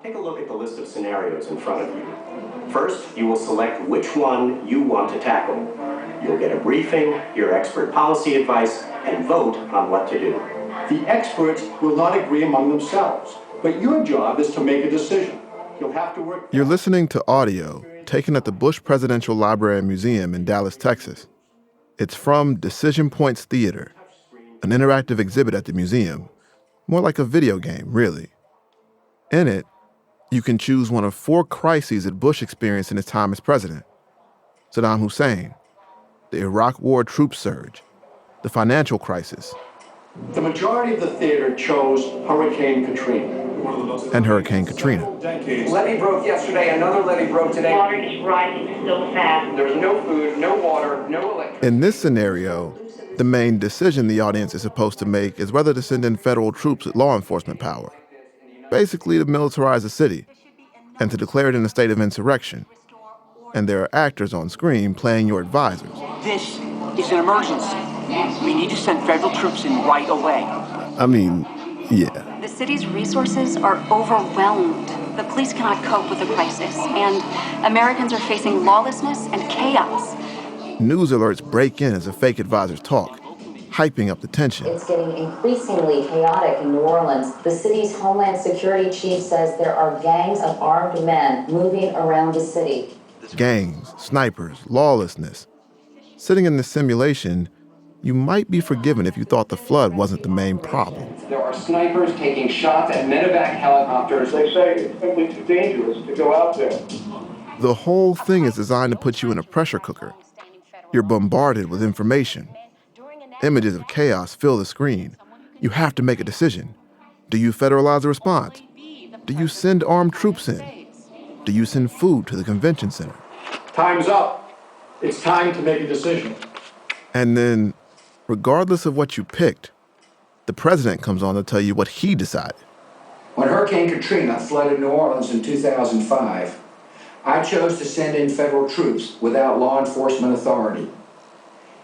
Take a look at the list of scenarios in front of you. First, you will select which one you want to tackle. You'll get a briefing, hear expert policy advice, and vote on what to do. The experts will not agree among themselves, but your job is to make a decision. You'll have to work... You're listening to audio taken at the Bush Presidential Library and Museum in Dallas, Texas. It's from Decision Points Theater, an interactive exhibit at the museum, more like a video game, really. In it, you can choose one of 4 crises that Bush experienced in his time as president: Saddam Hussein, the Iraq War troop surge, the financial crisis. The majority of the theater chose Hurricane Katrina. And Hurricane Katrina. Levee broke yesterday, another levee broke today. Water is rising so fast. There's no food, no water, no electricity. In this scenario, the main decision the audience is supposed to make is whether to send in federal troops with law enforcement power. Basically to militarize the city and to declare it in a state of insurrection. And there are actors on screen playing your advisors. This is an emergency. We need to send federal troops in right away. I mean, yeah. The city's resources are overwhelmed. The police cannot cope with the crisis, and Americans are facing lawlessness and chaos. News alerts break in as the fake advisors talk, hyping up the tension. It's getting increasingly chaotic in New Orleans. The city's Homeland Security chief says there are gangs of armed men moving around the city. Gangs, snipers, lawlessness. Sitting in this simulation, you might be forgiven if you thought the flood wasn't the main problem. There are snipers taking shots at medevac helicopters. They say it's simply too dangerous to go out there. The whole thing is designed to put you in a pressure cooker. You're bombarded with information. Images of chaos fill the screen. You have to make a decision. Do you federalize the response? Do you send armed troops in? Do you send food to the convention center? Time's up. It's time to make a decision. And then, regardless of what you picked, the president comes on to tell you what he decided. When Hurricane Katrina flooded New Orleans in 2005, I chose to send in federal troops without law enforcement authority.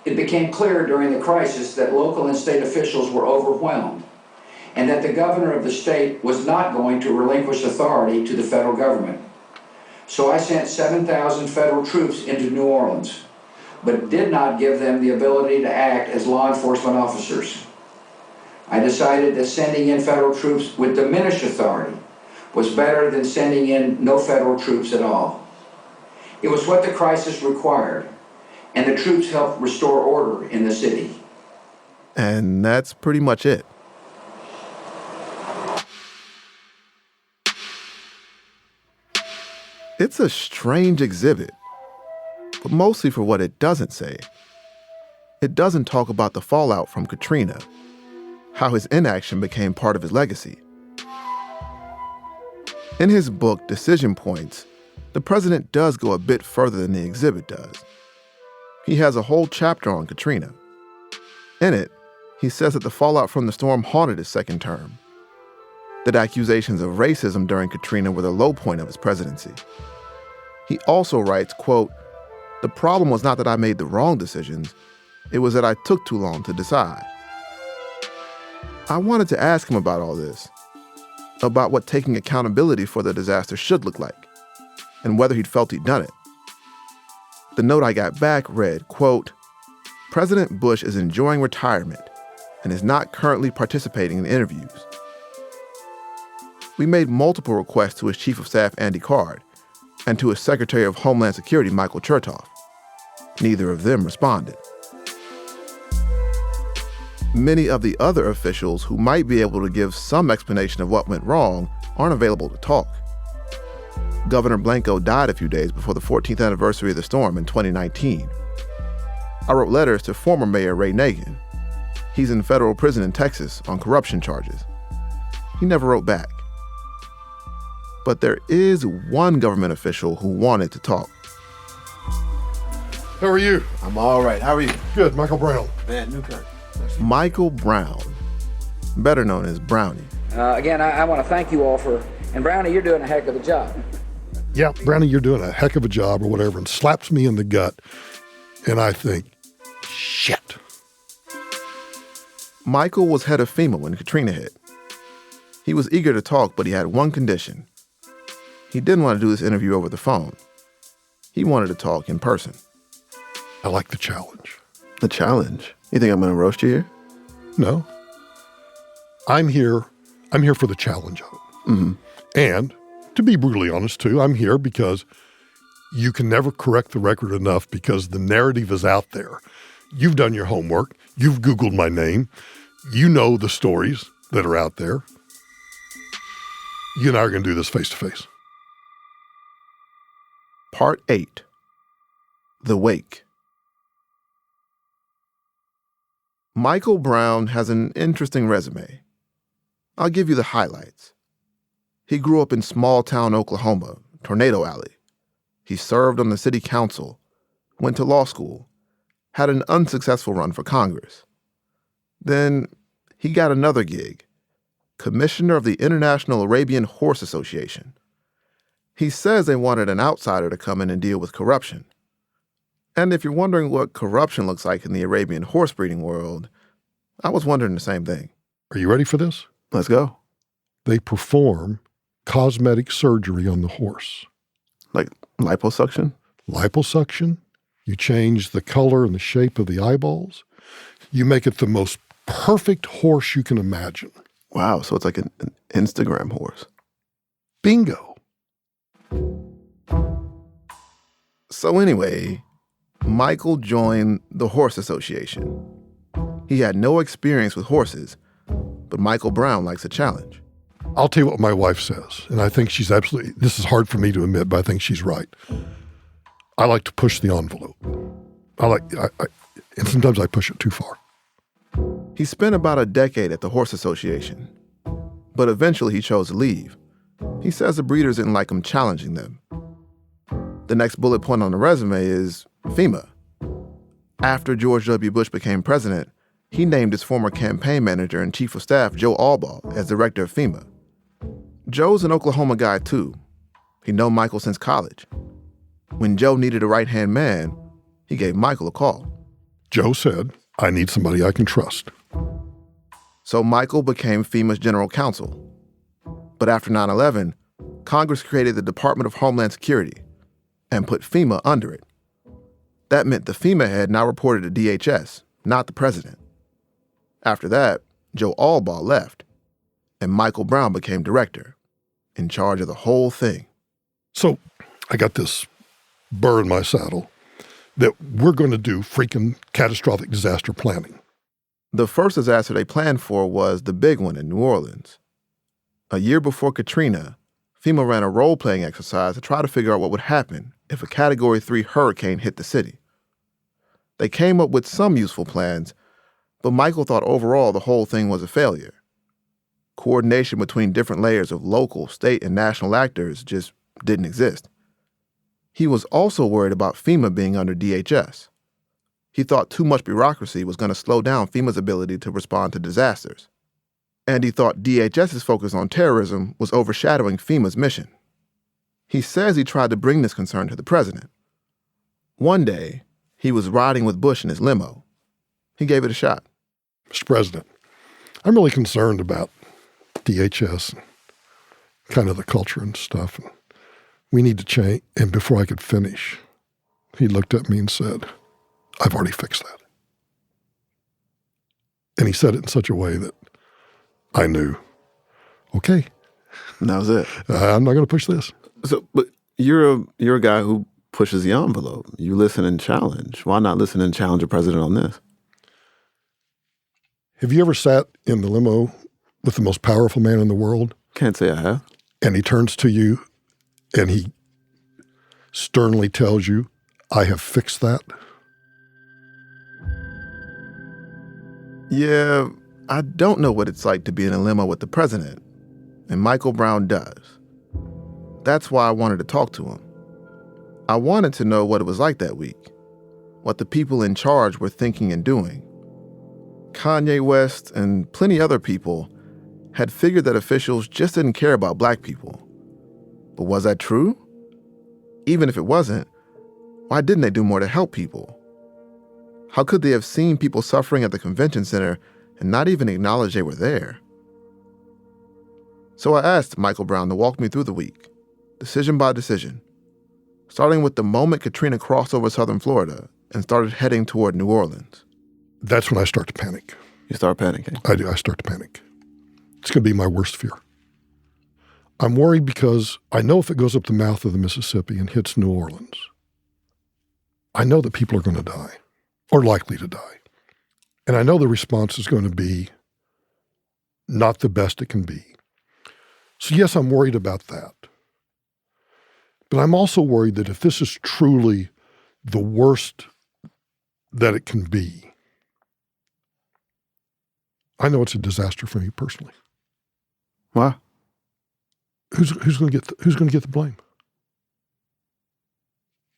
It became clear during the crisis that local and state officials were overwhelmed and that the governor of the state was not going to relinquish authority to the federal government. So I sent 7,000 federal troops into New Orleans, but did not give them the ability to act as law enforcement officers. I decided that sending in federal troops with diminished authority was better than sending in no federal troops at all. It was what the crisis required, and the troops helped restore order in the city. And that's pretty much it. It's a strange exhibit, but mostly for what it doesn't say. It doesn't talk about the fallout from Katrina, how his inaction became part of his legacy. In his book, Decision Points, the president does go a bit further than the exhibit does. He has a whole chapter on Katrina. In it, he says that the fallout from the storm haunted his second term, that accusations of racism during Katrina were the low point of his presidency. He also writes, quote, "The problem was not that I made the wrong decisions, it was that I took too long to decide." I wanted to ask him about all this, about what taking accountability for the disaster should look like, and whether he'd felt he'd done it. The note I got back read, quote, "President Bush is enjoying retirement and is not currently participating in interviews." We made multiple requests to his Chief of Staff, Andy Card, and to his Secretary of Homeland Security, Michael Chertoff. Neither of them responded. Many of the other officials who might be able to give some explanation of what went wrong aren't available to talk. Governor Blanco died a few days before the 14th anniversary of the storm in 2019. I wrote letters to former Mayor Ray Nagin. He's in federal prison in Texas on corruption charges. He never wrote back. But there is one government official who wanted to talk. How are you? I'm all right. How are you? Good. Michael Brown. Van Newkirk. Michael Brown, better known as Brownie. Again, I want to thank you all and Brownie, you're doing a heck of a job. Yeah, Brownie, you're doing a heck of a job or whatever, and slaps me in the gut. And I think, shit. Michael was head of FEMA when Katrina hit. He was eager to talk, but he had one condition: he didn't want to do this interview over the phone. He wanted to talk in person. I like the challenge. The challenge? You think I'm going to roast you here? No. I'm here for the challenge of it. Mm-hmm. And to be brutally honest too, I'm here because you can never correct the record enough because the narrative is out there. You've done your homework. You've Googled my name. You know the stories that are out there. You and I are going to do this face to face. Part 8. The Wake. Michael Brown has an interesting resume. I'll give you the highlights. He grew up in small-town Oklahoma, Tornado Alley. He served on the city council, went to law school, had an unsuccessful run for Congress. Then he got another gig, commissioner of the International Arabian Horse Association. He says they wanted an outsider to come in and deal with corruption. And if you're wondering what corruption looks like in the Arabian horse breeding world, I was wondering the same thing. Are you ready for this? Let's go. They perform cosmetic surgery on the horse. Like liposuction? Liposuction. You change the color and the shape of the eyeballs. You make it the most perfect horse you can imagine. Wow, so it's like an Instagram horse. Bingo. So anyway, Michael joined the Horse Association. He had no experience with horses, but Michael Brown likes a challenge. I'll tell you what my wife says, and I think she's absolutely, this is hard for me to admit, but I think she's right. I like to push the envelope. And sometimes I push it too far. He spent about a decade at the Horse Association, but eventually he chose to leave. He says the breeders didn't like him challenging them. The next bullet point on the resume is FEMA. After George W. Bush became president, he named his former campaign manager and chief of staff, Joe Albaugh, as director of FEMA. Joe's an Oklahoma guy, too. He'd known Michael since college. When Joe needed a right-hand man, he gave Michael a call. Joe said, I need somebody I can trust. So Michael became FEMA's general counsel. But after 9/11, Congress created the Department of Homeland Security and put FEMA under it. That meant the FEMA head now reported to DHS, not the president. After that, Joe Albaugh left, and Michael Brown became director, in charge of the whole thing. So I got this burr in my saddle that we're going to do freaking catastrophic disaster planning. The first disaster they planned for was the big one in New Orleans. A year before Katrina, FEMA ran a role-playing exercise to try to figure out what would happen if a Category 3 hurricane hit the city. They came up with some useful plans, but Michael thought overall the whole thing was a failure. Coordination between different layers of local, state, and national actors just didn't exist. He was also worried about FEMA being under DHS. He thought too much bureaucracy was going to slow down FEMA's ability to respond to disasters. And he thought DHS's focus on terrorism was overshadowing FEMA's mission. He says he tried to bring this concern to the president. One day, he was riding with Bush in his limo. He gave it a shot. Mr. President, I'm really concerned about DHS and kind of the culture and stuff. And we need to change. And before I could finish, he looked at me and said, I've already fixed that. And he said it in such a way that I knew, okay. And that was it. I'm not going to push this. So, but you're a guy who pushes the envelope. You listen and challenge. Why not listen and challenge the president on this? Have you ever sat in the limo with the most powerful man in the world? Can't say I have. And he turns to you and he sternly tells you, I have fixed that? Yeah, I don't know what it's like to be in a limo with the president, and Michael Brown does. That's why I wanted to talk to him. I wanted to know what it was like that week, what the people in charge were thinking and doing. Kanye West and plenty other people had figured that officials just didn't care about black people. But was that true? Even if it wasn't, why didn't they do more to help people? How could they have seen people suffering at the convention center and not even acknowledge they were there? So I asked Michael Brown to walk me through the week, decision by decision, starting with the moment Katrina crossed over southern Florida and started heading toward New Orleans. That's when I start to panic. You start panicking? I do. I start to panic. It's going to be my worst fear. I'm worried because I know if it goes up the mouth of the Mississippi and hits New Orleans, I know that people are going to die, or likely to die. And I know the response is going to be not the best it can be. So yes, I'm worried about that. But I'm also worried that if this is truly the worst that it can be, I know it's a disaster for me personally. Why? Who's going to get the blame?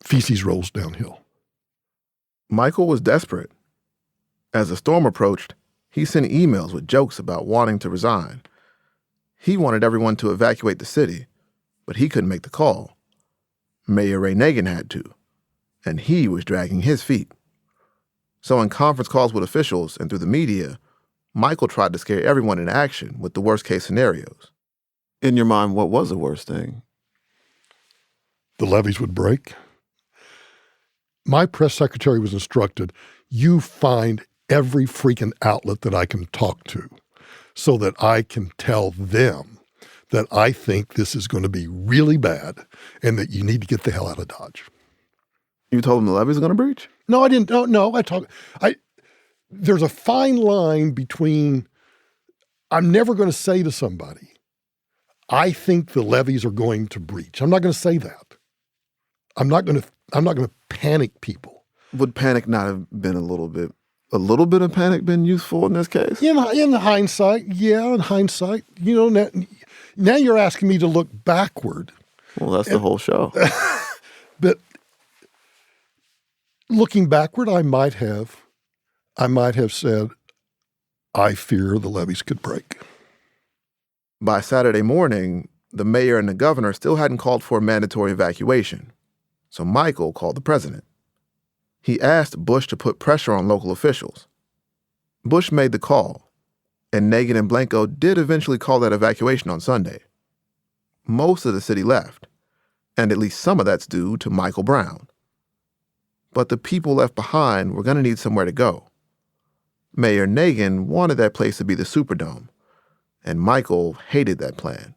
Feces rolls downhill. Michael was desperate. As the storm approached, he sent emails with jokes about wanting to resign. He wanted everyone to evacuate the city, but he couldn't make the call. Mayor Ray Nagin had to, and he was dragging his feet. So in conference calls with officials and through the media, Michael tried to scare everyone into action with the worst-case scenarios. In your mind, what was the worst thing? The levees would break. My press secretary was instructed, you find every freaking outlet that I can talk to so that I can tell them that I think this is going to be really bad and that you need to get the hell out of Dodge. You told them the levees are going to breach? No, I didn't. No, there's a fine line between, I'm never going to say to somebody, I think the levees are going to breach. I'm not going to say that. I'm not going to panic people. Would panic not have been a little bit of panic been useful in this case? In hindsight, yeah, in hindsight. Now you're asking me to look backward. Well, that's the whole show. But looking backward, I might have said, I fear the levees could break. By Saturday morning, the mayor and the governor still hadn't called for a mandatory evacuation. So Michael called the president. He asked Bush to put pressure on local officials. Bush made the call, and Nagin and Blanco did eventually call that evacuation on Sunday. Most of the city left, and at least some of that's due to Michael Brown. But the people left behind were going to need somewhere to go. Mayor Nagin wanted that place to be the Superdome, and Michael hated that plan.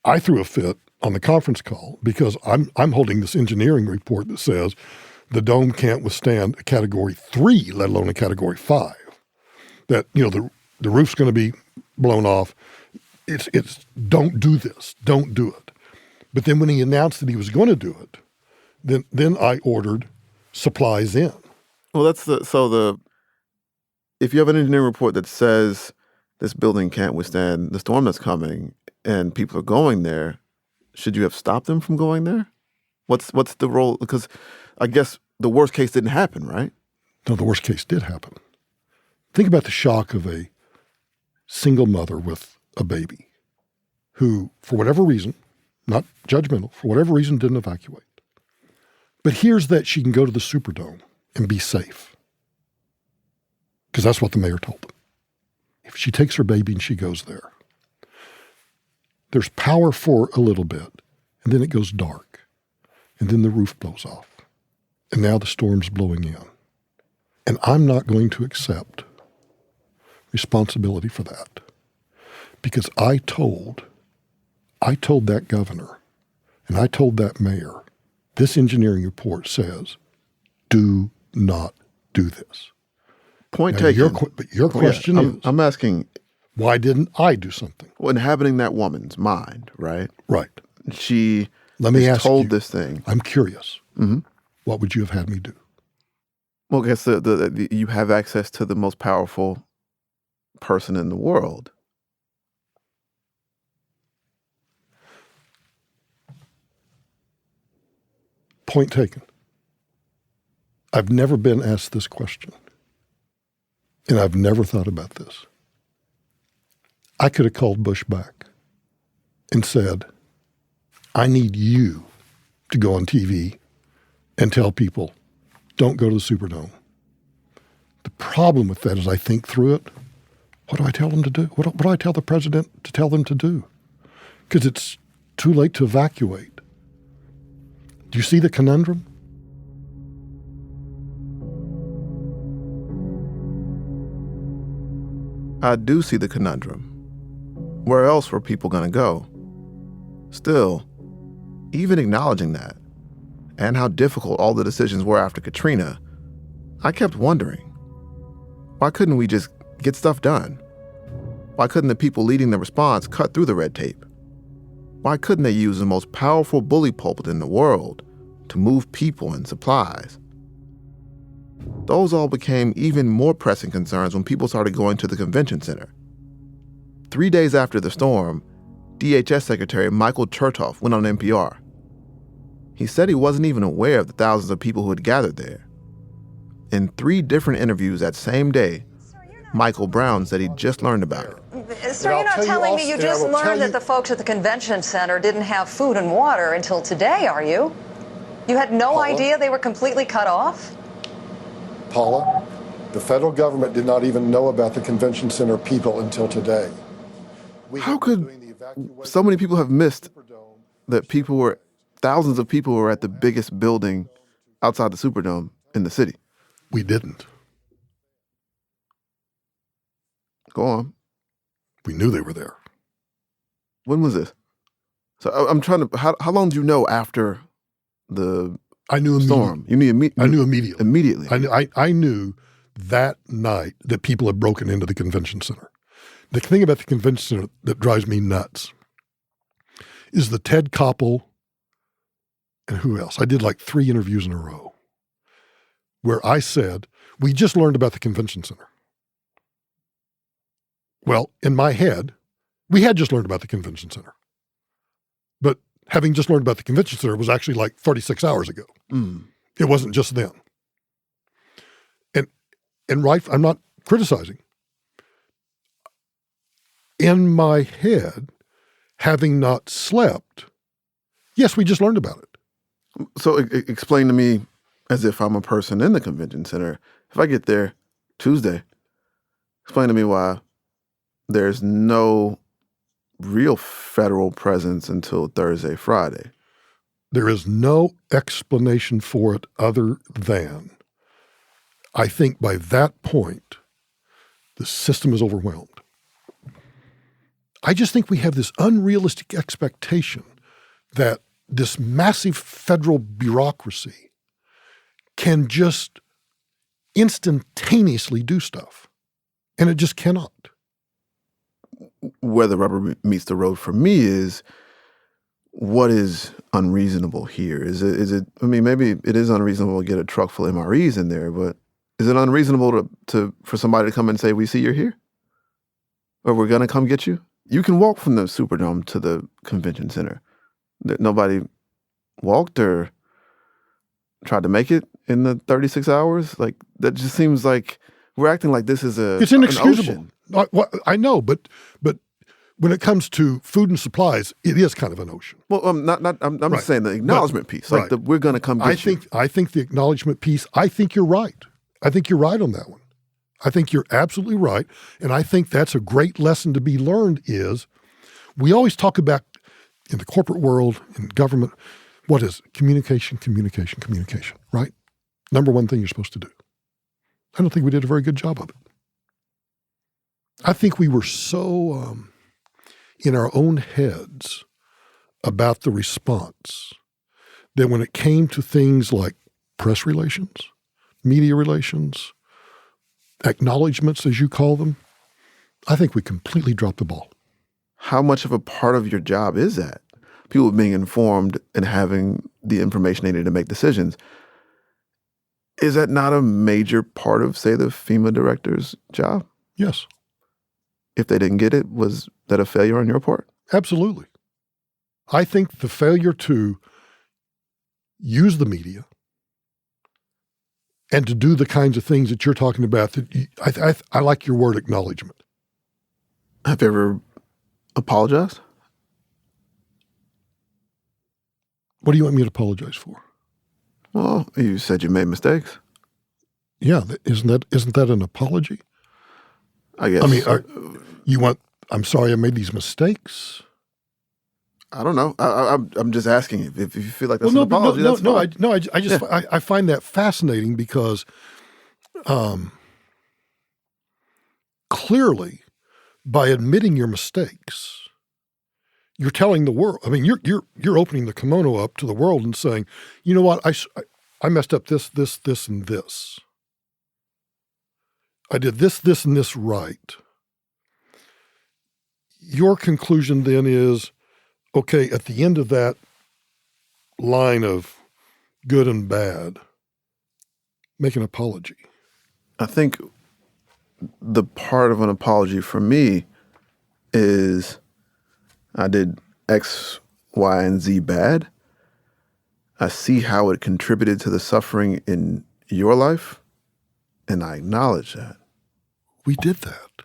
I threw a fit on the conference call because I'm holding this engineering report that says the dome can't withstand a Category 3, let alone a Category 5. That, the roof's going to be blown off. It's don't do this. Don't do it. But then when he announced that he was going to do it, then I ordered supplies in. Well, if you have an engineering report that says this building can't withstand the storm that's coming and people are going there, should you have stopped them from going there? What's the role? Because I guess the worst case didn't happen, right? No, the worst case did happen. Think about the shock of a single mother with a baby who, for whatever reason, not judgmental, for whatever reason didn't evacuate. But here's that she can go to the Superdome and be safe. Because that's what the mayor told them. If she takes her baby and she goes there, there's power for a little bit, and then it goes dark, and then the roof blows off, and now the storm's blowing in. And I'm not going to accept responsibility for that because I told that governor and I told that mayor, this engineering report says, do not do this. Point now, taken. But your question is, I'm asking, why didn't I do something? Well, inhabiting that woman's mind, right? Right. She Let me ask told you, this thing. I'm curious. Mm-hmm. What would you have had me do? Well, I guess you have access to the most powerful person in the world. Point taken. I've never been asked this question, and I've never thought about this. I could have called Bush back and said, I need you to go on TV and tell people, don't go to the Superdome. The problem with that is I think through it. What do I tell them to do? What do I tell the president to tell them to do? Because it's too late to evacuate. Do you see the conundrum? I do see the conundrum. Where else were people going to go? Still, even acknowledging that, and how difficult all the decisions were after Katrina, I kept wondering, why couldn't we just get stuff done? Why couldn't the people leading the response cut through the red tape? Why couldn't they use the most powerful bully pulpit in the world to move people and supplies? Those all became even more pressing concerns when people started going to the convention center. 3 days after the storm, DHS Secretary Michael Chertoff went on NPR. He said he wasn't even aware of the thousands of people who had gathered there. In 3 different interviews that same day, Michael Brown said he'd just learned about it. Sir, you're not telling me you just learned that the folks at the convention center didn't have food and water until today, are you? You had no idea they were completely cut off? Paula, the federal government did not even know about the convention center people until today. How could so many people have missed that thousands of people were at the biggest building outside the Superdome in the city? We didn't. Go on. We knew they were there. When was this? So I'm trying to, how long do you know after the I knew storm? I knew immediately. Immediately. I knew that night that people had broken into the convention center. The thing about the convention center that drives me nuts is the Ted Koppel and who else? I did like 3 interviews in a row where I said, we just learned about the convention center. Well, in my head, we had just learned about the convention center. But having just learned about the convention center was actually like 36 hours ago. It wasn't just then. And right, I'm not criticizing. In my head, having not slept, yes, we just learned about it. So explain to me, as if I'm a person in the convention center, if I get there Tuesday, explain to me why there's no real federal presence until Thursday, Friday. There is no explanation for it other than I think by that point, the system is overwhelmed. I just think we have this unrealistic expectation that this massive federal bureaucracy can just instantaneously do stuff. And it just cannot. Where the rubber meets the road for me is, what is unreasonable here? Is it, I mean, maybe it is unreasonable to get a truck full of MREs in there, but is it unreasonable for somebody to come and say, we see you're here? Or we're going to come get you? You can walk from the Superdome to the convention center. Nobody walked or tried to make it in the 36 hours? Like, that just seems like we're acting like this is it's inexcusable. An ocean. I know, but when it comes to food and supplies, it is kind of an ocean. Well, I'm Right. just saying the acknowledgement piece. Like, Right. we're going to come get you. I think the acknowledgement piece, I think you're right. I think you're right on that one. I think you're absolutely right. And I think that's a great lesson to be learned is we always talk about in the corporate world, in government, what is it? Communication, right? Number one thing you're supposed to do. I don't think we did a very good job of it. I think we were so in our own heads about the response that when it came to things like press relations, media relations, acknowledgments, as you call them, I think we completely dropped the ball. How much of a part of your job is that? People being informed and having the information they need to make decisions. Is that not a major part of, say, the FEMA director's job? Yes. If they didn't get it, was that a failure on your part? Absolutely. I think the failure to use the media and to do the kinds of things that you're talking about, that I like your word acknowledgement. Have you ever apologized? What do you want me to apologize for? Well, you said you made mistakes. Yeah, isn't that an apology? I guess. I mean, I'm sorry I made these mistakes. I don't know. I'm just asking if you feel like that's an apology. That's fine. I find that fascinating because clearly, by admitting your mistakes, you're telling the world. I mean, you're opening the kimono up to the world and saying, you know what, I messed up this, and this. I did this, and this right. Your conclusion then is, okay, at the end of that line of good and bad, make an apology. I think the part of an apology for me is I did X, Y, and Z bad. I see how it contributed to the suffering in your life, and I acknowledge that. We did that.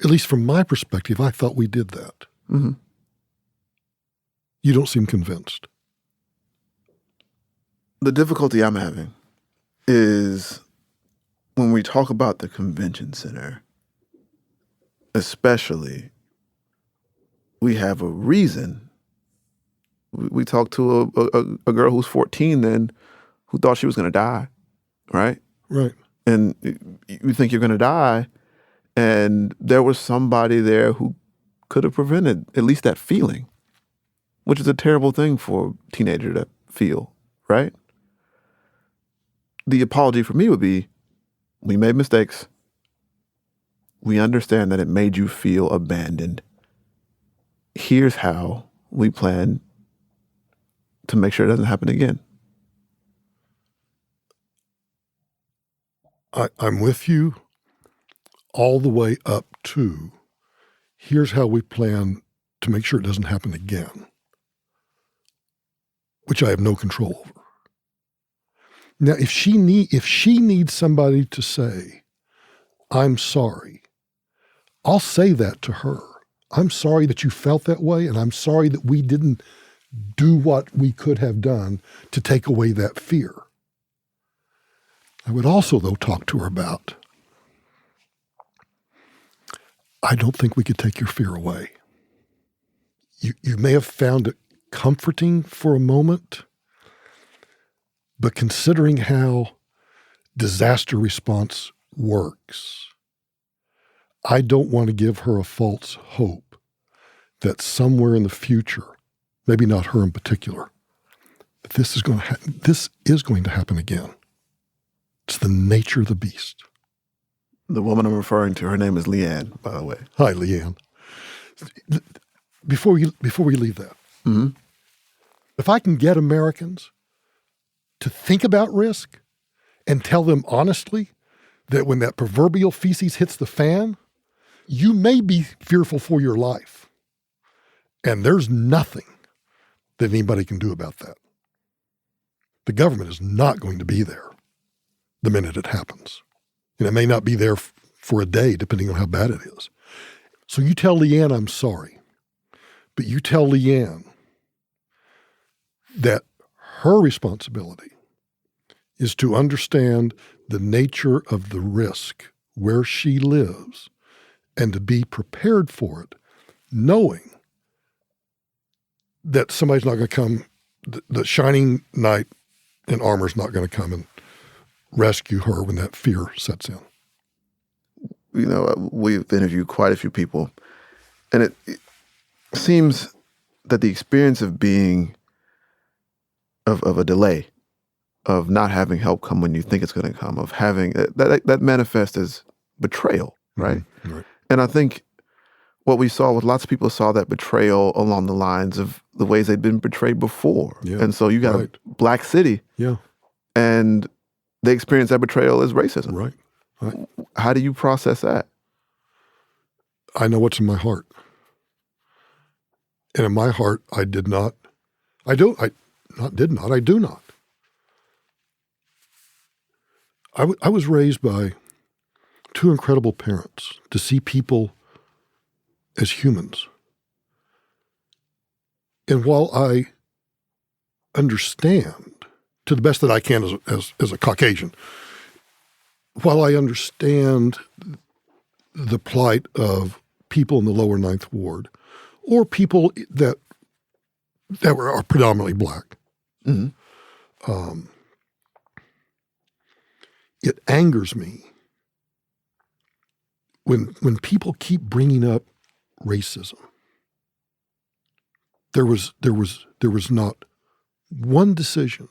At least from my perspective, I thought we did that. Mm-hmm. You don't seem convinced. The difficulty I'm having is when we talk about the convention center, especially, we have a reason. We talked to a girl who's 14 then who thought she was going to die, right? Right. And you think you're going to die, and there was somebody there who could have prevented at least that feeling, which is a terrible thing for a teenager to feel, right? The apology for me would be, we made mistakes. We understand that it made you feel abandoned. Here's how we plan to make sure it doesn't happen again. I'm with you all the way up to, here's how we plan to make sure it doesn't happen again, which I have no control over. Now, if she needs somebody to say, I'm sorry, I'll say that to her. I'm sorry that you felt that way, and I'm sorry that we didn't do what we could have done to take away that fear. I would also, though, talk to her about, I don't think we could take your fear away. You may have found it comforting for a moment, but considering how disaster response works, I don't want to give her a false hope that somewhere in the future, maybe not her in particular, but this is going to happen again. It's the nature of the beast. The woman I'm referring to, her name is Leanne, by the way. Hi, Leanne. Before we leave that, mm-hmm. If I can get Americans to think about risk and tell them honestly that when that proverbial feces hits the fan, you may be fearful for your life. And there's nothing that anybody can do about that. The government is not going to be there the minute it happens. And it may not be there for a day, depending on how bad it is. So you tell Leanne, I'm sorry. But you tell Leanne that her responsibility is to understand the nature of the risk where she lives and to be prepared for it, knowing that somebody's not going to come, the shining knight in armor is not going to come and rescue her when that fear sets in. You know, we've interviewed quite a few people, and it seems that the experience of being, of a delay, of not having help come when you think it's going to come, of having, that manifests as betrayal, right? Mm-hmm. Right. And I think what we saw was lots of people saw that betrayal along the lines of the ways they'd been betrayed before. Yeah, and so you got a black city. Yeah. And they experience that betrayal as racism. Right. Right. How do you process that? I know what's in my heart. And in my heart, I do not. I was raised by two incredible parents to see people as humans. And while I understand, to the best that I can as a Caucasian, while I understand the plight of people in the lower Ninth Ward or people that are predominantly black. Mm-hmm. It angers me when people keep bringing up racism. There was not one decision,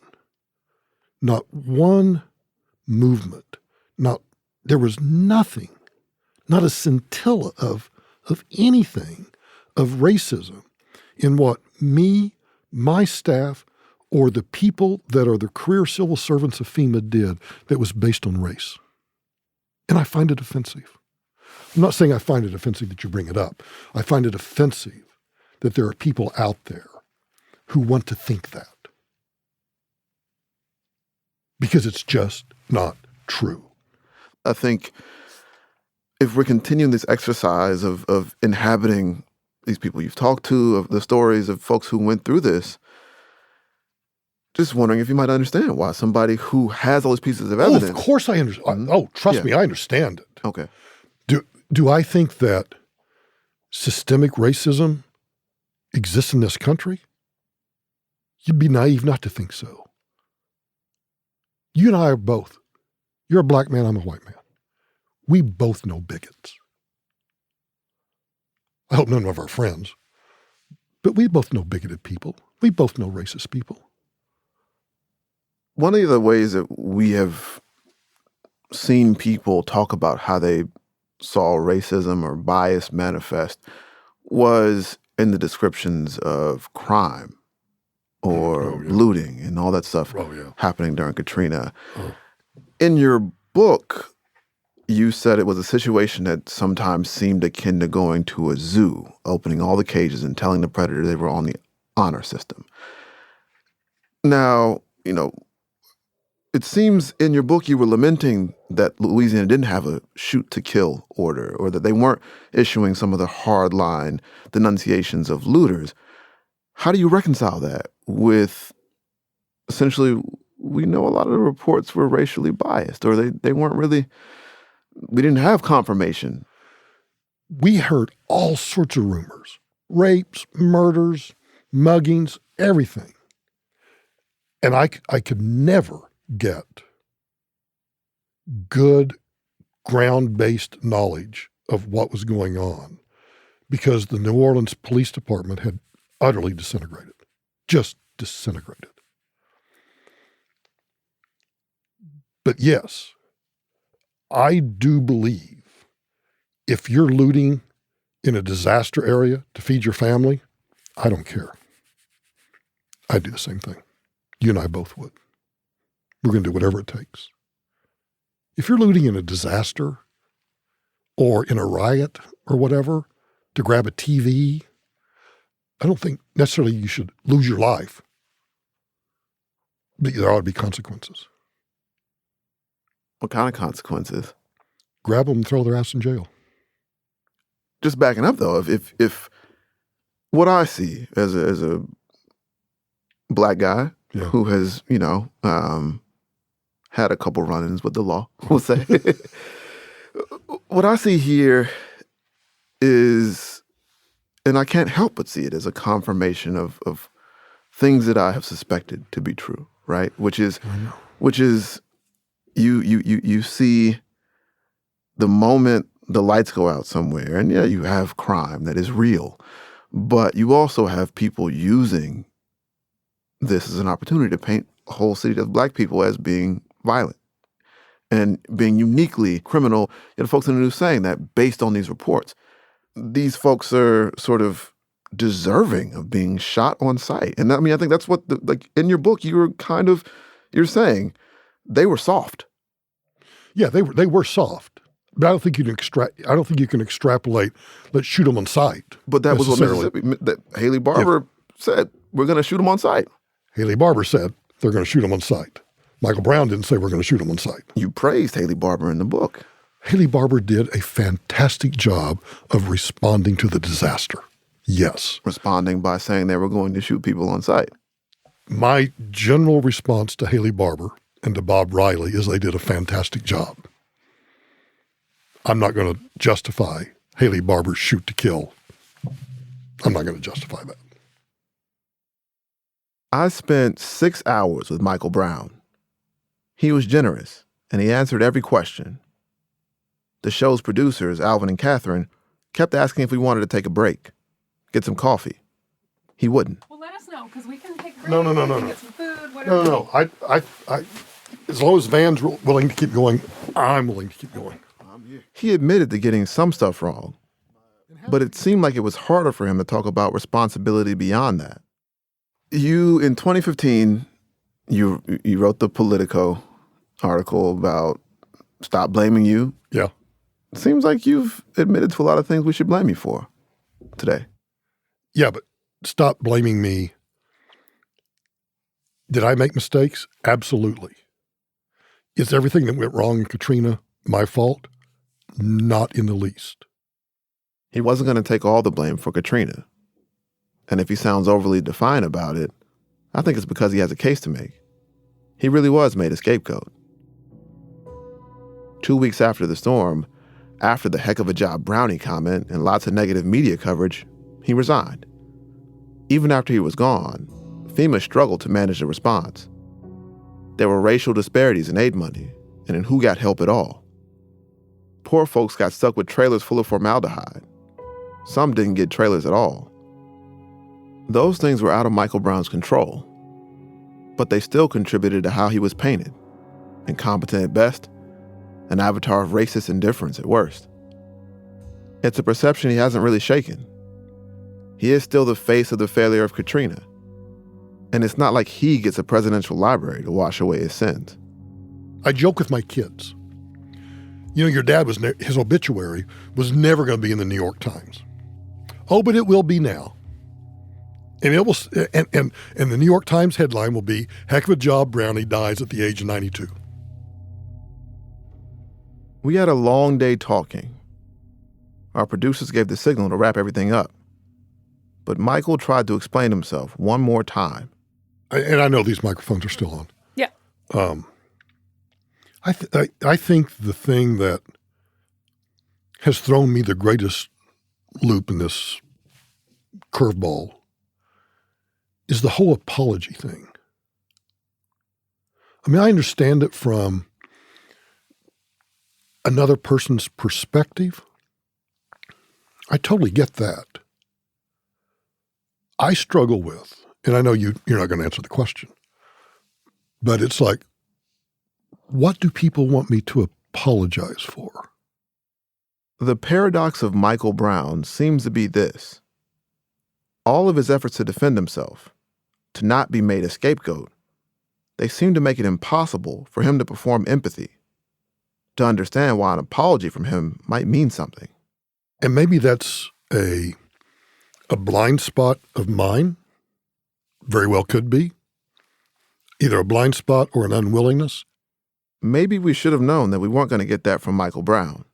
not one movement, there was nothing, not a scintilla of anything of racism in what me, my staff, or the people that are the career civil servants of FEMA did that was based on race. And I find it offensive. I'm not saying I find it offensive that you bring it up. I find it offensive that there are people out there who want to think that. Because it's just not true. I think if we're continuing this exercise of inhabiting these people you've talked to, of the stories of folks who went through this, just wondering if you might understand why somebody who has all these pieces of evidence. Oh, of course I understand. Oh, trust me, I understand it. Okay. Do I think that systemic racism exists in this country? You'd be naive not to think so. You and I are both. You're a black man, I'm a white man. We both know bigots. I hope none of our friends. But we both know bigoted people. We both know racist people. One of the ways that we have seen people talk about how they saw racism or bias manifest was in the descriptions of crime or looting and all that stuff happening during Katrina. In your book, you said it was a situation that sometimes seemed akin to going to a zoo, opening all the cages and telling the predator they were on the honor system. Now, it seems in your book you were lamenting that Louisiana didn't have a shoot-to-kill order, or that they weren't issuing some of the hard-line denunciations of looters. How do you reconcile that with essentially, we know a lot of the reports were racially biased, or they weren't really, we didn't have confirmation. We heard all sorts of rumors, rapes, murders, muggings, everything. And I could never get good ground-based knowledge of what was going on because the New Orleans Police Department had utterly disintegrated, just disintegrated. But yes, I do believe if you're looting in a disaster area to feed your family, I don't care. I'd do the same thing. You and I both would. We're going to do whatever it takes. If you're looting in a disaster or in a riot or whatever to grab a TV, I don't think necessarily you should lose your life. But there ought to be consequences. What kind of consequences? Grab them and throw their ass in jail. Just backing up though, if what I see as a black guy who has, had a couple run-ins with the law, we'll say. What I see here is, and I can't help but see it as a confirmation of things that I have suspected to be true, right? Which is you see the moment the lights go out somewhere, and you have crime that is real, but you also have people using this as an opportunity to paint a whole city of black people as being violent and being uniquely criminal. Folks in the news saying that based on these reports, these folks are sort of deserving of being shot on sight. And I think that's what, in your book, you're saying they were soft. Yeah, they were soft. But I don't think you can extrapolate, let's shoot them on sight. But that was what that Haley Barbour said, we're going to shoot them on sight. Haley Barbour said they're going to shoot them on sight. Michael Brown didn't say we're going to shoot them on sight. You praised Haley Barbour in the book. Haley Barbour did a fantastic job of responding to the disaster. Yes. Responding by saying they were going to shoot people on sight. My general response to Haley Barbour and to Bob Riley is they did a fantastic job. I'm not going to justify Haley Barbour's shoot to kill. I'm not going to justify that. I spent 6 hours with Michael Brown. He was generous, and he answered every question. The show's producers, Alvin and Catherine, kept asking if we wanted to take a break, get some coffee. He wouldn't. Well, let us know, because we can take a break. No. We can get some food, whatever. No. I as long as Van's willing to keep going, I'm willing to keep going. He admitted to getting some stuff wrong, but it seemed like it was harder for him to talk about responsibility beyond that. You, in 2015, you wrote the Politico article about Stop Blaming You. Yeah. It seems like you've admitted to a lot of things we should blame you for today. Yeah, but stop blaming me. Did I make mistakes? Absolutely. Is everything that went wrong in Katrina my fault? Not in the least. He wasn't going to take all the blame for Katrina. And if he sounds overly defiant about it, I think it's because he has a case to make. He really was made a scapegoat. 2 weeks after the storm, after the heck of a job Brownie comment and lots of negative media coverage, he resigned. Even after he was gone, FEMA struggled to manage the response. There were racial disparities in aid money and in who got help at all. Poor folks got stuck with trailers full of formaldehyde. Some didn't get trailers at all. Those things were out of Michael Brown's control, but they still contributed to how he was painted. Incompetent at best, an avatar of racist indifference at worst. It's a perception he hasn't really shaken. He is still the face of the failure of Katrina. And it's not like he gets a presidential library to wash away his sins. I joke with my kids. Your dad his obituary was never going to be in the New York Times. Oh, but it will be now. And it will, and the New York Times headline will be, "Heck of a job, Brownie dies at the age of 92. We had a long day talking. Our producers gave the signal to wrap everything up. But Michael tried to explain himself one more time. And I know these microphones are still on. Yeah. I think the thing that has thrown me the greatest loop in this curveball is the whole apology thing. I mean, I understand it from another person's perspective. I totally get that. I struggle with, and I know you're not going to answer the question, but it's like, what do people want me to apologize for? The paradox of Michael Brown seems to be this. All of his efforts to defend himself, to not be made a scapegoat, they seem to make it impossible for him to perform empathy, to understand why an apology from him might mean something. And maybe that's a blind spot of mine. Very well could be. Either a blind spot or an unwillingness. Maybe we should have known that we weren't going to get that from Michael Brown.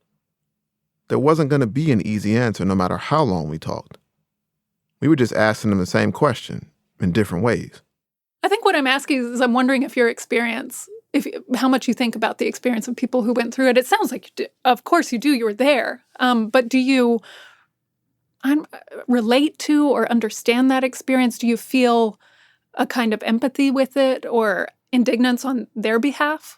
There wasn't going to be an easy answer no matter how long we talked. We were just asking him the same question in different ways. I think what I'm asking is I'm wondering if your experience, how much you think about the experience of people who went through it. It sounds like you do. Of course you do. You were there. But do you relate to or understand that experience? Do you feel a kind of empathy with it or indignance on their behalf?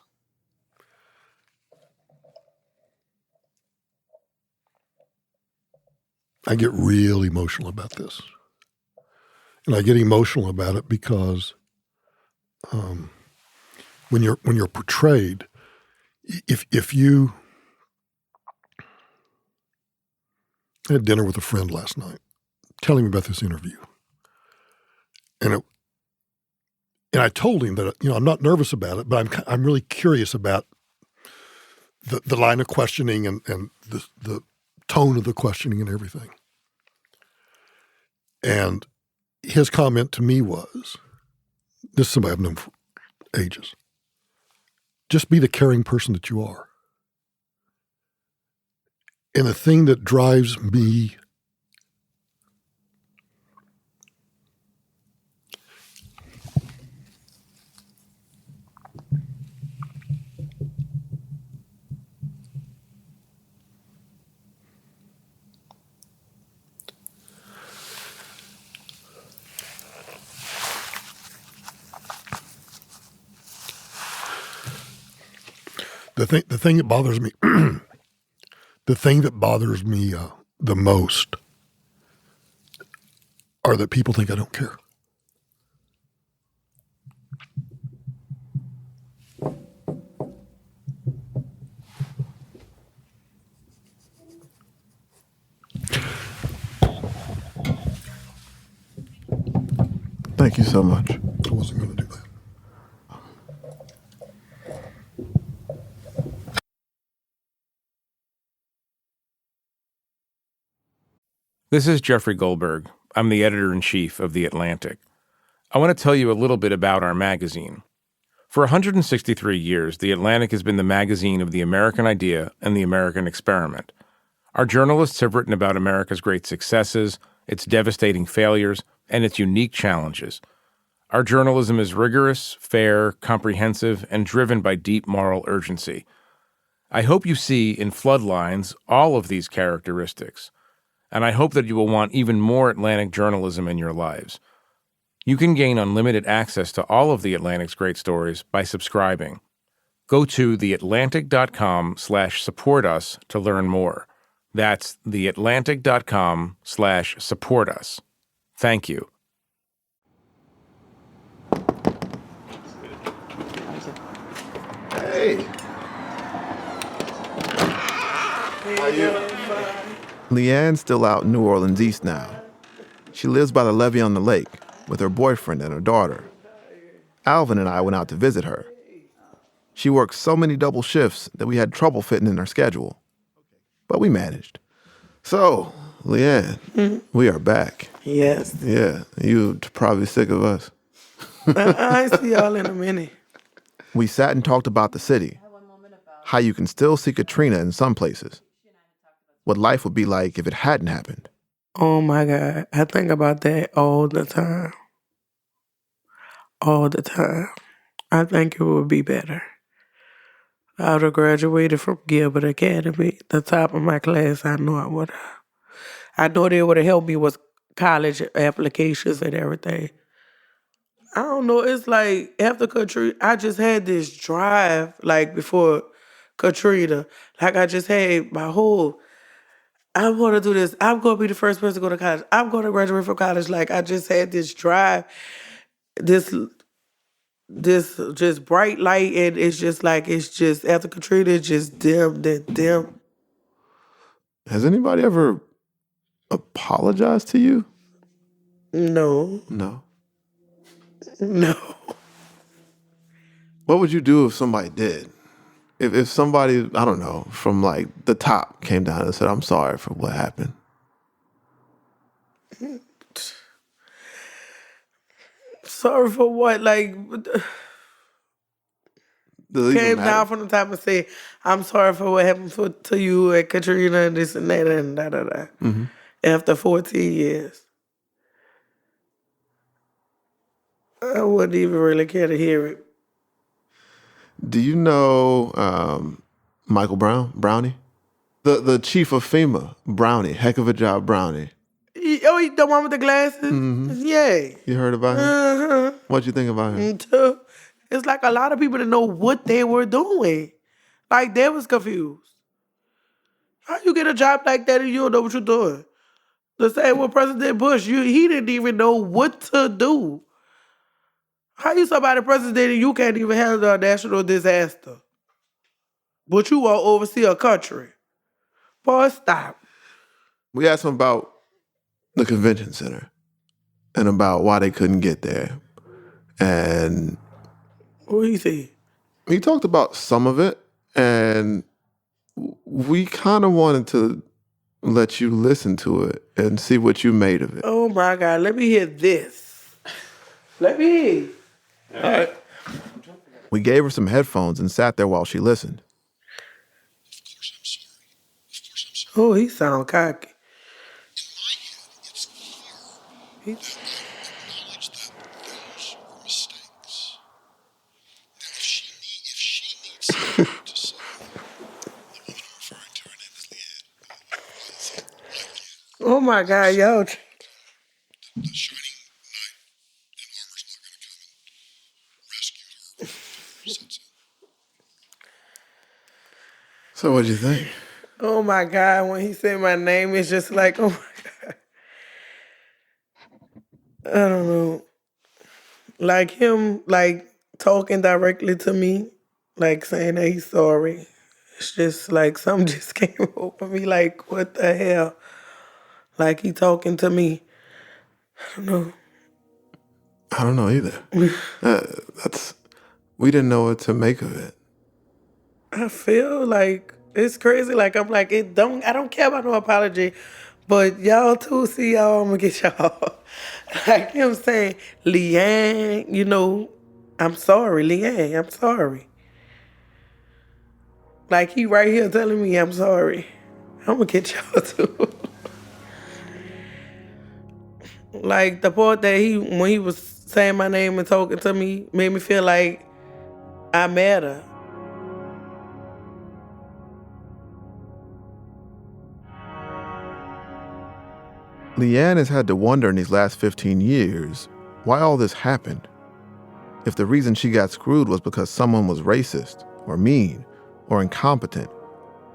I get real emotional about this. And I get emotional about it because when you're portrayed, if you I had dinner with a friend last night, telling me about this interview, and I told him that I'm not nervous about it, but I'm really curious about the line of questioning and the tone of the questioning and everything. And his comment to me was, this is somebody I've known for ages, just be the caring person that you are. And the thing that drives me the thing that bothers me, the thing that bothers me the most are that people think I don't care. Thank you so much. I wasn't going to do that. This is Jeffrey Goldberg. I'm the editor-in-chief of The Atlantic. I want to tell you a little bit about our magazine. For 163 years, The Atlantic has been the magazine of the American idea and the American experiment. Our journalists have written about America's great successes, its devastating failures, and its unique challenges. Our journalism is rigorous, fair, comprehensive, and driven by deep moral urgency. I hope you see in Floodlines all of these characteristics, and I hope that you will want even more Atlantic journalism in your lives. You can gain unlimited access to all of The Atlantic's great stories by subscribing. Go to theatlantic.com/support us to learn more. That's theatlantic.com/support us. Thank you. Hey. How are you? Leanne's still out in New Orleans East now. She lives by the levee on the lake with her boyfriend and her daughter. Alvin and I went out to visit her. She works so many double shifts that we had trouble fitting in her schedule. But we managed. So, Leanne, we are back. Yes. Yeah, you probably sick of us. I see y'all in a minute. We sat and talked about the city, how you can still see Katrina in some places, what life would be like if it hadn't happened. Oh my God, I think about that all the time. All the time. I think it would be better. I would have graduated from Gilbert Academy, the top of my class. I know I would have. I know they would have helped me with college applications and everything. I don't know. It's like after Katrina, I just had this drive, like before Katrina. Like I just had my whole, I want to do this. I'm going to be the first person to go to college. I'm going to graduate from college. Like I just had this drive, this just bright light, and it's just like, it's just, after Katrina, it's just dim, then dim. Has anybody ever apologized to you? No. No. No. What would you do if somebody did? If somebody, I don't know, from like the top came down and said, I'm sorry for what happened. Sorry for what? Like, came down from the top and said, I'm sorry for what happened to you and Katrina and this and that and da-da-da. Mm-hmm. After 14 years. I wouldn't even really care to hear it. Do you know Michael Brownie? The chief of FEMA, Brownie. Heck of a job, Brownie. Oh, the one with the glasses? Mm-hmm. Yeah. You heard about him? Uh-huh. What'd you think about him? Too. It's like a lot of people didn't know what they were doing. Like, they was confused. How you get a job like that and you don't know what you're doing? The same with President Bush. He didn't even know what to do. How you somebody president and you can't even handle a national disaster? But you won't oversee a country. Boy, stop. We asked him about the convention center and about why they couldn't get there. And what he say? He talked about some of it, and we kind of wanted to let you listen to it and see what you made of it. Oh my God, let me hear this. Let me hear. All right. We gave her some headphones and sat there while she listened. Oh, he sound cocky. Oh my God, yo. So what'd you think? Oh my God, when he said my name, it's just like, oh my God. I don't know. Like him, like talking directly to me, like saying that he's sorry. It's just like something just came over me, like, what the hell? Like he talking to me. I don't know. I don't know either. We didn't know what to make of it. I feel like it's crazy. Like I'm like, I don't care about no apology. But y'all too, see y'all, I'm gonna get y'all. Like him saying, Leanne, I'm sorry, Leanne, I'm sorry. Like he right here telling me I'm sorry. I'm gonna get y'all too. Like the part that when he was saying my name and talking to me, made me feel like I matter. Leanne has had to wonder in these last 15 years why all this happened. If the reason she got screwed was because someone was racist or mean or incompetent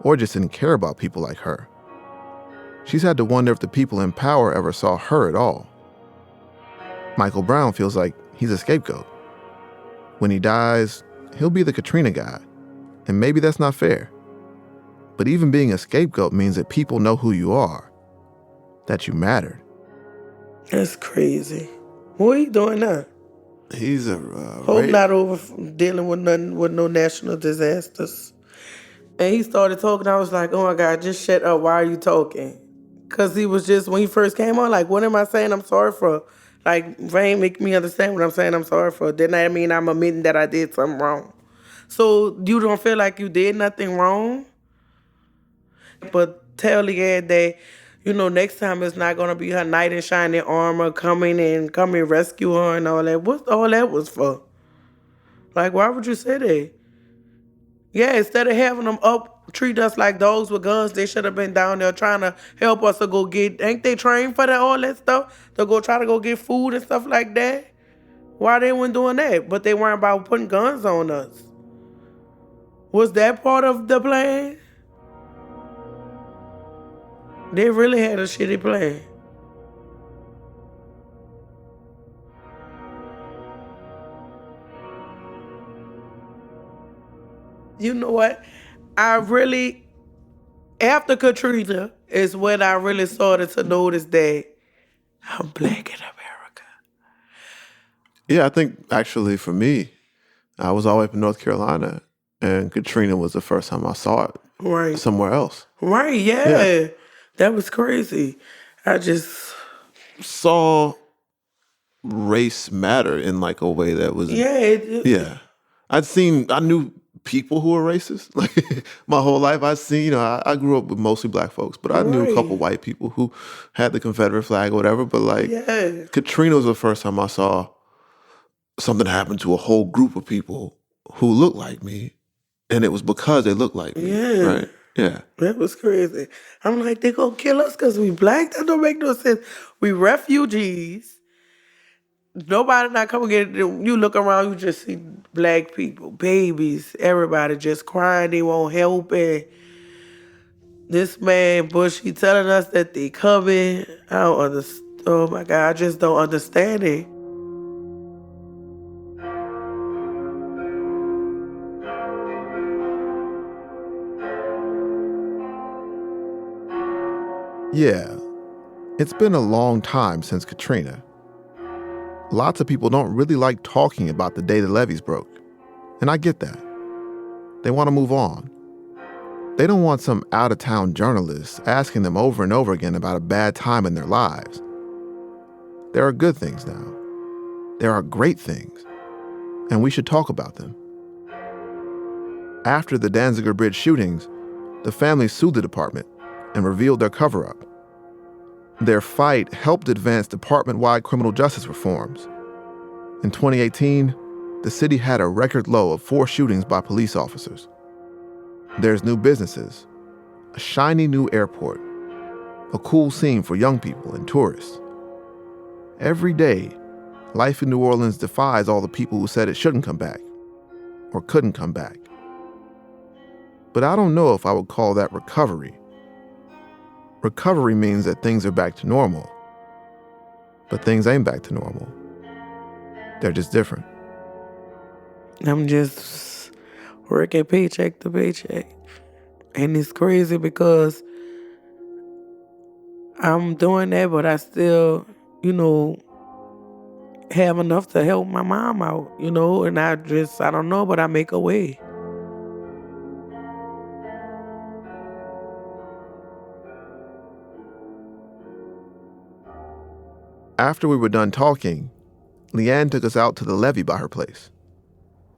or just didn't care about people like her. She's had to wonder if the people in power ever saw her at all. Michael Brown feels like he's a scapegoat. When he dies, he'll be the Katrina guy, and maybe that's not fair. But even being a scapegoat means that people know who you are, that you mattered. That's crazy. What are you doing now? He's a Hope not over dealing with nothing with no national disasters. And he started talking. I was like, oh my God, just shut up. Why are you talking? Because he was just, when he first came on, like, what am I saying I'm sorry for? Like, Rain make me understand what I'm saying I'm sorry for. Then that mean I'm admitting that I did something wrong. So you don't feel like you did nothing wrong? But tell Leanne that, next time it's not going to be her knight in shining armor coming and rescue her and all that. What all that was for? Like, why would you say that? Yeah, instead of having them treat us like dogs with guns, they should have been down there trying to help us to go get, ain't they trained for that, all that stuff? To go try to go get food and stuff like that? Why they weren't doing that? But they weren't about putting guns on us. Was that part of the plan? They really had a shitty plan. You know what? After Katrina is when I really started to notice that I'm Black in America. Yeah, I think actually for me, I was all the way up in North Carolina, and Katrina was the first time I saw it somewhere else. Right, yeah. That was crazy. I just saw race matter in like a way that was... Yeah. I knew people who were racist. Like my whole life I'd seen, I grew up with mostly black folks, but I knew a couple white people who had the Confederate flag or whatever. But like Katrina was the first time I saw something happen to a whole group of people who looked like me, and it was because they looked like me. Yeah. Right? Yeah. That was crazy. I'm like, they gonna kill us because we black? That don't make no sense. We refugees. Nobody not coming get it. You look around, you just see black people, babies, everybody just crying. They won't help it. This man, Bush, he telling us that they coming. I don't understand. Oh my God, I just don't understand it. Yeah. It's been a long time since Katrina. Lots of people don't really like talking about the day the levees broke. And I get that. They want to move on. They don't want some out-of-town journalists asking them over and over again about a bad time in their lives. There are good things now. There are great things. And we should talk about them. After the Danziger Bridge shootings, the family sued the department and revealed their cover-up. Their fight helped advance department-wide criminal justice reforms. In 2018, the city had a record low of 4 shootings by police officers. There's new businesses, a shiny new airport, a cool scene for young people and tourists. Every day, life in New Orleans defies all the people who said it shouldn't come back or couldn't come back. But I don't know if I would call that recovery. Recovery means that things are back to normal. But things ain't back to normal. They're just different. I'm just working paycheck to paycheck. And it's crazy because I'm doing that, but I still, have enough to help my mom out, and I don't know, but I make a way. After we were done talking, Leanne took us out to the levee by her place.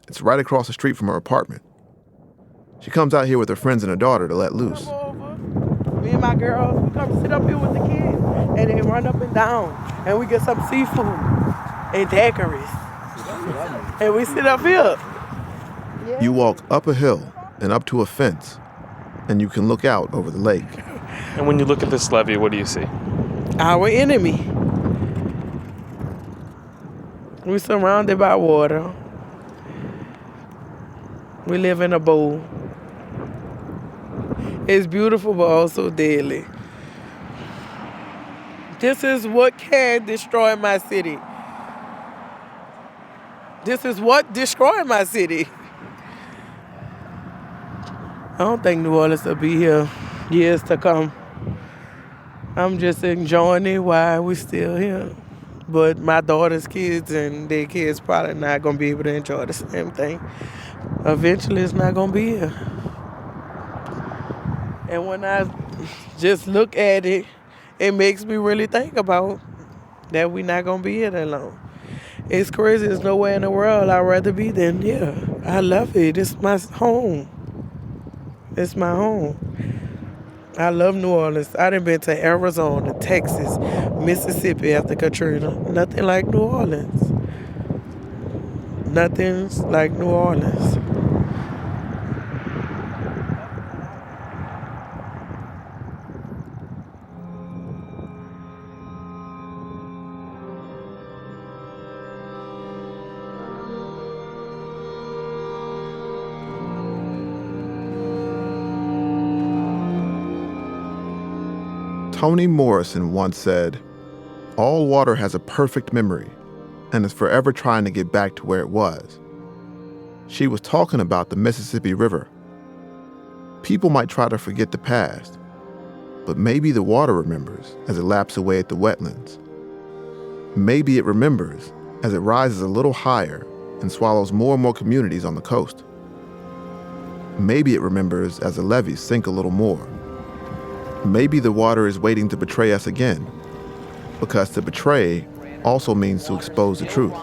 It's right across the street from her apartment. She comes out here with her friends and her daughter to let loose. Me and my girls, we come sit up here with the kids, and they run up and down, and we get some seafood and daiquiris, and we sit up here. You walk up a hill and up to a fence, and you can look out over the lake. And when you look at this levee, what do you see? Our enemy. We're surrounded by water. We live in a bowl. It's beautiful, but also deadly. This is what can destroy my city. This is what destroyed my city. I don't think New Orleans will be here years to come. I'm just enjoying it while we're still here. But my daughter's kids and their kids probably not going to be able to enjoy the same thing. Eventually, it's not going to be here. And when I just look at it, it makes me really think about that we're not going to be here that long. It's crazy. There's nowhere in the world I'd rather be than here. I love it. It's my home. It's my home. I love New Orleans. I done been to Arizona, Texas, Mississippi after Katrina. Nothing like New Orleans. Nothing's like New Orleans. Toni Morrison once said, "All water has a perfect memory and is forever trying to get back to where it was." She was talking about the Mississippi River. People might try to forget the past, but maybe the water remembers as it laps away at the wetlands. Maybe it remembers as it rises a little higher and swallows more and more communities on the coast. Maybe it remembers as the levees sink a little more. Maybe the water is waiting to betray us again, because to betray also means to expose the truth.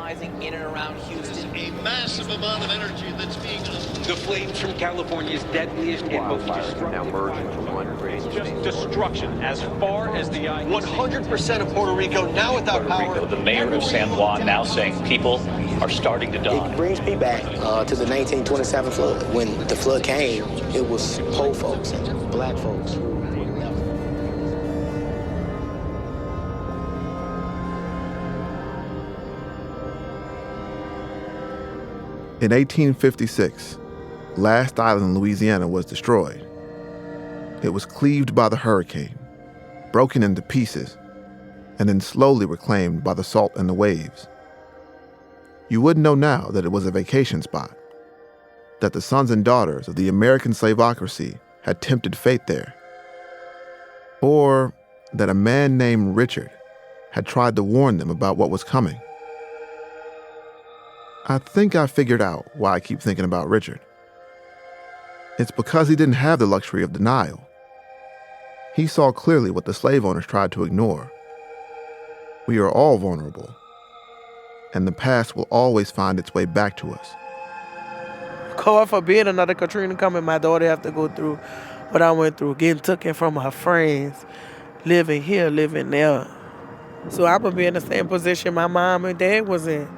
In and around Houston. A massive amount of energy that's being the flames from California's deadliest and most destructive now merging from one range. Just destruction as far as the eye. 100% of Puerto Rico now without power. The mayor of San Juan now saying people are starting to die. It brings me back to the 1927 flood. When the flood came, it was poor folks and black folks. In 1856, Last Island, Louisiana was destroyed. It was cleaved by the hurricane, broken into pieces, and then slowly reclaimed by the salt and the waves. You wouldn't know now that it was a vacation spot, that the sons and daughters of the American slaveocracy had tempted fate there, or that a man named Richard had tried to warn them about what was coming. I think I figured out why I keep thinking about Richard. It's because he didn't have the luxury of denial. He saw clearly what the slave owners tried to ignore. We are all vulnerable, and the past will always find its way back to us. God forbid another Katrina come and my daughter have to go through what I went through, getting taken from her friends, living here, living there. So I'm going to be in the same position my mom and dad was in.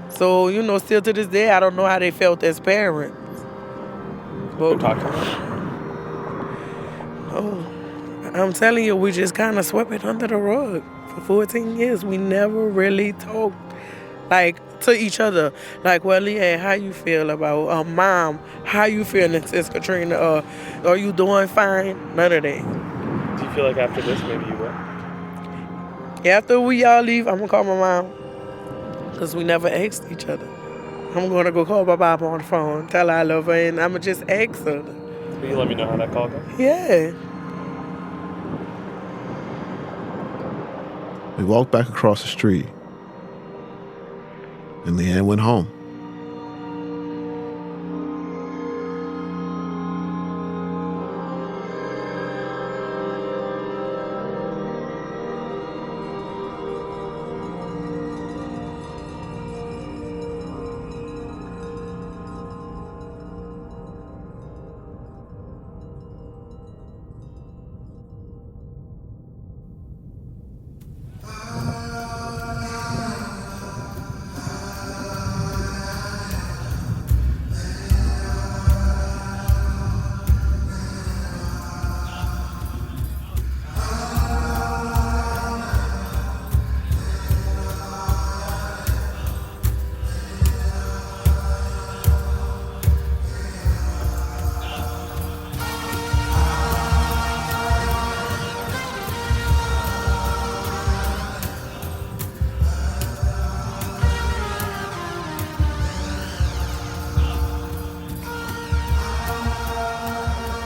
So, still to this day, I don't know how they felt as parents. But, I'm telling you, we just kind of swept it under the rug. For 14 years, we never really talked, to each other. Like, well, Leanne, how you feel about, Mom, how you feeling since Katrina? Are you doing fine? None of that. Do you feel like after this, maybe you will? After we all leave, I'm going to call my mom. Because we never asked each other. I'm going to go call my mom on the phone, tell her I love her, and I'm going to just ask her. Will you let me know how that call goes? Yeah. We walked back across the street, and Leanne went home.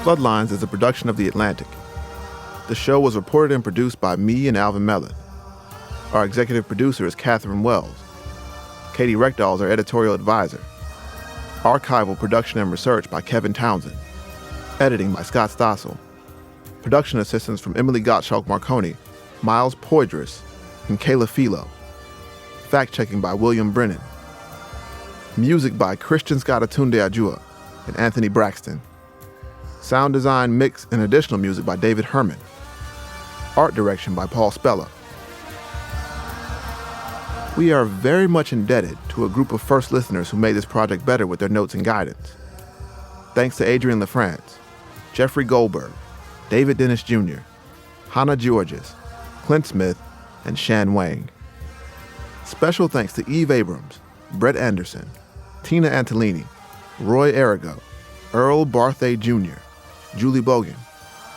Floodlines is a production of The Atlantic. The show was reported and produced by me and Alvin Mellon. Our executive producer is Catherine Wells. Katie Reckdahl is our editorial advisor. Archival production and research by Kevin Townsend. Editing by Scott Stossel. Production assistance from Emily Gottschalk-Marconi, Miles Poydras, and Kayla Philo. Fact-checking by William Brennan. Music by Christian Scatatunde Ajua and Anthony Braxton. Sound design, mix, and additional music by David Herman. Art direction by Paul Spella. We are very much indebted to a group of first listeners who made this project better with their notes and guidance. Thanks to Adrian LaFrance, Jeffrey Goldberg, David Dennis Jr., Hannah Georges, Clint Smith, and Shan Wang. Special thanks to Eve Abrams, Brett Anderson, Tina Antolini, Roy Arago, Earl Barthay Jr., Julie Bogan,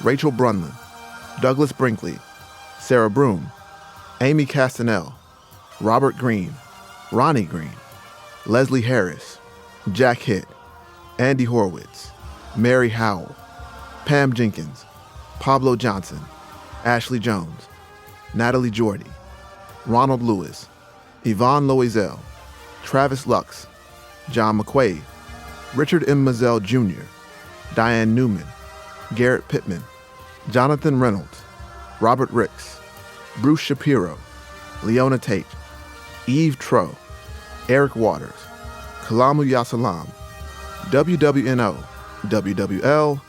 Rachel Brunlin, Douglas Brinkley, Sarah Broom, Amy Castanel, Robert Green, Ronnie Green, Leslie Harris, Jack Hitt, Andy Horowitz, Mary Howell, Pam Jenkins, Pablo Johnson, Ashley Jones, Natalie Jordy, Ronald Lewis, Yvonne Loisel, Travis Lux, John McQuaid, Richard M. Mazzell Jr., Diane Newman, Garrett Pittman, Jonathan Reynolds, Robert Ricks, Bruce Shapiro, Leona Tate, Eve Tro, Eric Waters, Kalamu Yasalam, WWNO, WWL,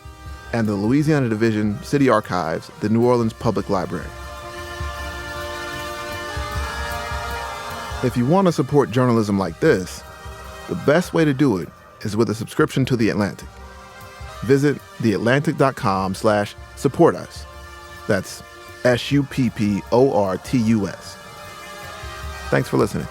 and the Louisiana Division City Archives, the New Orleans Public Library. If you want to support journalism like this, the best way to do it is with a subscription to The Atlantic. Visit theatlantic.com/support us. That's SUPPORTUS. Thanks for listening.